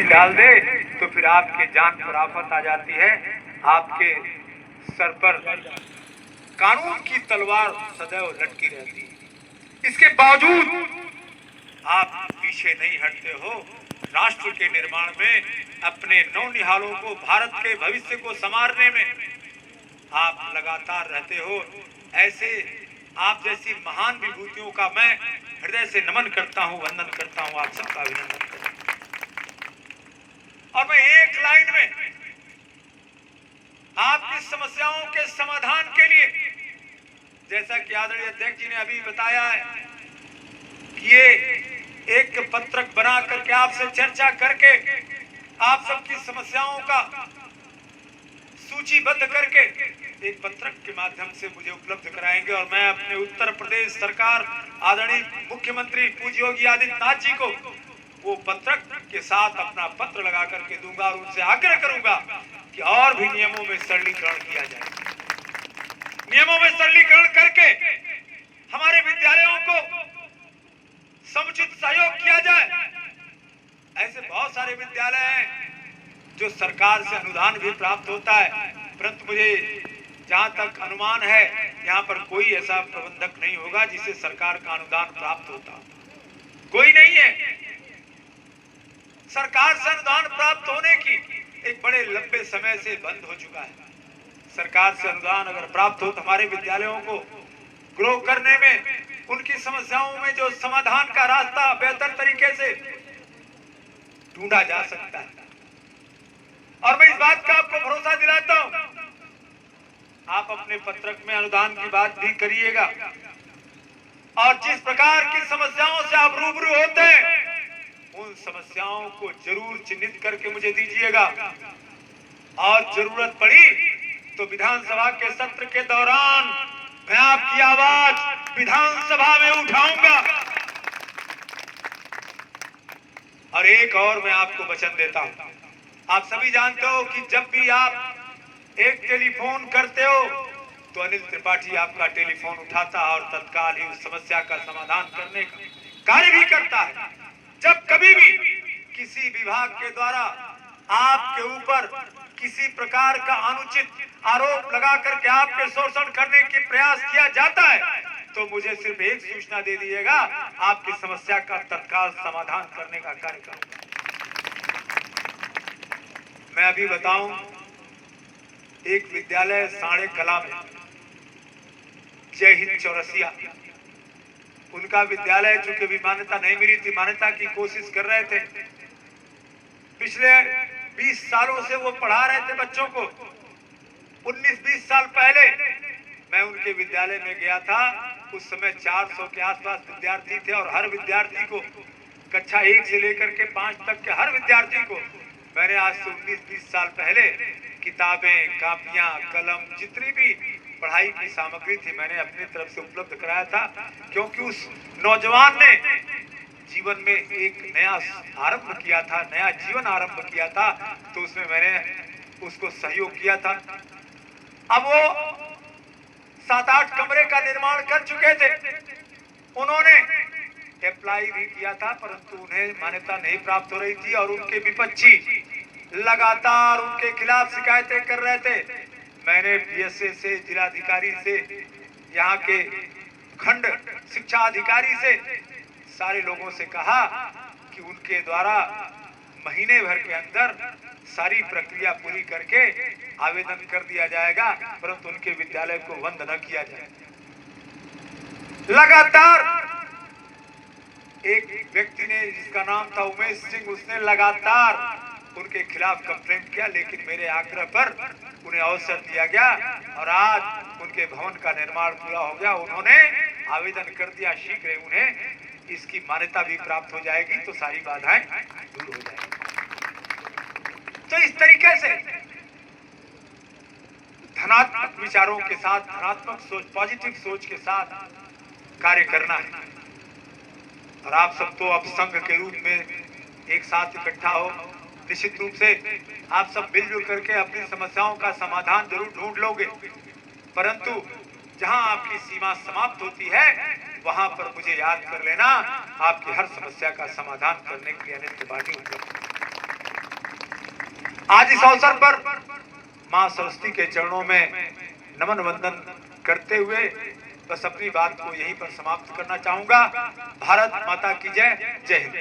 डाल दे तो फिर आपके जान पर आफत आ जाती है। आपके सर पर कानून की तलवार सदैव लटकी रहती है। इसके बावजूद आप पीछे नहीं हटते हो। राष्ट्र के निर्माण में, अपने नौनिहालों को, भारत के भविष्य को संवारने में आप लगातार रहते हो। ऐसे आप जैसी महान विभूतियों का मैं हृदय से नमन करता हूं, वंदन करता हूं, आप सबका अभिनंदन करता हूं। और मैं एक लाइन में आपकी समस्याओं के समाधान के लिए, जैसा कि आदरणीय अध्यक्ष जी ने अभी बताया है कि ये एक पत्रक बना करके आपसे चर्चा करके आप सबकी समस्याओं का सूचीबद्ध करके एक पत्रक के माध्यम से मुझे उपलब्ध कराएंगे और मैं अपने उत्तर प्रदेश सरकार, आदरणीय मुख्यमंत्री पूज्य योगी आदित्यनाथ जी को वो पत्रक के साथ अपना पत्र लगा करके दूंगा और उनसे आग्रह करूंगा कि और भी नियमों में सरलीकरण किया जाए। नियमों में सरलीकरण करके हमारे विद्यालयों को समुचित सहयोग किया जाए। ऐसे बहुत सारे विद्यालय हैं जो सरकार से अनुदान भी प्राप्त होता है, परंतु मुझे जहां तक अनुमान है यहाँ पर कोई ऐसा प्रबंधक नहीं होगा जिसे सरकार का अनुदान प्राप्त होता। कोई नहीं है। सरकार से अनुदान प्राप्त होने की एक बड़े लंबे समय से बंद हो चुका है। सरकार से अनुदान अगर प्राप्त हो तो हमारे विद्यालयों को ग्रो करने में, उनकी समस्याओं में जो समाधान का रास्ता बेहतर तरीके से ढूंढा जा सकता है। और मैं इस बात का आपको भरोसा दिलाता हूं, आप अपने पत्रक में अनुदान की बात भी करिएगा और जिस प्रकार की समस्याओं से आप रूबरू होते हैं उन समस्याओं को जरूर चिन्हित करके मुझे दीजिएगा और जरूरत पड़ी तो विधानसभा के सत्र के दौरान मैं आपकी आवाज विधानसभा में उठाऊंगा। और एक और मैं आपको वचन देता हूं, आप सभी जानते हो कि जब भी आप एक टेलीफोन करते हो तो अनिल त्रिपाठी आपका टेलीफोन उठाता है और तत्काल ही उस समस्या का समाधान करने का कार्य भी करता है। जब कभी भी किसी विभाग के द्वारा आपके ऊपर किसी प्रकार का अनुचित आरोप लगा करके आपके शोषण करने की प्रयास किया जाता है तो मुझे सिर्फ एक सूचना दे दीजिएगा, आपकी समस्या का तत्काल समाधान करने का कार्य करूंगा। मैं अभी बताऊं, एक विद्यालय साढ़े कला में, जय हिंद चौरसिया, उनका विद्यालय चूंकि अभी मान्यता नहीं मिली थी, मान्यता की कोशिश कर रहे थे। पिछले 20 सालों से वो पढ़ा रहे थे बच्चों को। 19-20 साल पहले मैं उनके विद्यालय में गया था। उस समय 400 के आसपास विद्यार्थी थे और हर विद्यार्थी को, कक्षा 1 से लेकर के 5 तक के हर विद्यार्थी को मैंने आज से 19-20 साल पहले किताबें, कापियां, कलम, जितनी भी पढ़ाई की सामग्री थी मैंने अपनी तरफ से उपलब्ध कराया था, क्योंकि उस नौजवान ने जीवन में एक नया आरंभ किया था, नया जीवन आरंभ किया था, तो उसमें मैंने उसको सहयोग किया था। अब वो 7-8 कमरे का निर्माण कर चुके थे। उन्होंने अप्लाई भी किया था, परंतु उन्हें मान्यता नहीं प्राप्त हो रही थी और उनके विपक्षी लगातार उनके खिलाफ शिकायतें कर रहे थे। मैंने पीएसए से, जिलाधिकारी से, यहाँ के खंड शिक्षा अधिकारी से, सारे लोगों से कहा कि उनके द्वारा महीने भर के अंदर सारी प्रक्रिया पूरी करके आवेदन कर दिया जाएगा, परंतु उनके विद्यालय को बंद न किया जाए। लगातार एक व्यक्ति ने, जिसका नाम था उमेश सिंह, उसने लगातार उनके खिलाफ कंप्लेंट किया, लेकिन मेरे आग्रह पर उन्हें अवसर दिया गया और आज उनके भवन का निर्माण पूरा हो गया। उन्होंने आवेदन कर दिया, शीघ्र उन्हें इसकी मान्यता भी प्राप्त हो जाएगी तो सारी बाधाएं दूर हो जाएंगी। तो इस तरीके से धनात्मक विचारों के साथ, धनात्मक सोच, पॉजिटिव सोच के साथ कार्य करना है। और आप सब तो अब संघ के रूप में एक साथ इकट्ठा हो, निश्चित रूप से आप सब मिलजुल करके अपनी समस्याओं का समाधान जरूर ढूंढ लोगे, परंतु जहां आपकी सीमा समाप्त होती है वहां पर मुझे याद कर लेना, आपकी हर समस्या का समाधान करने के लिए अनिल त्रिपाठी उपलब्ध है। आज इस अवसर पर मां सरस्वती के चरणों में नमन वंदन करते हुए बस अपनी बात को यहीं पर समाप्त करना चाहूंगा। भारत माता की जय। जय हिंद।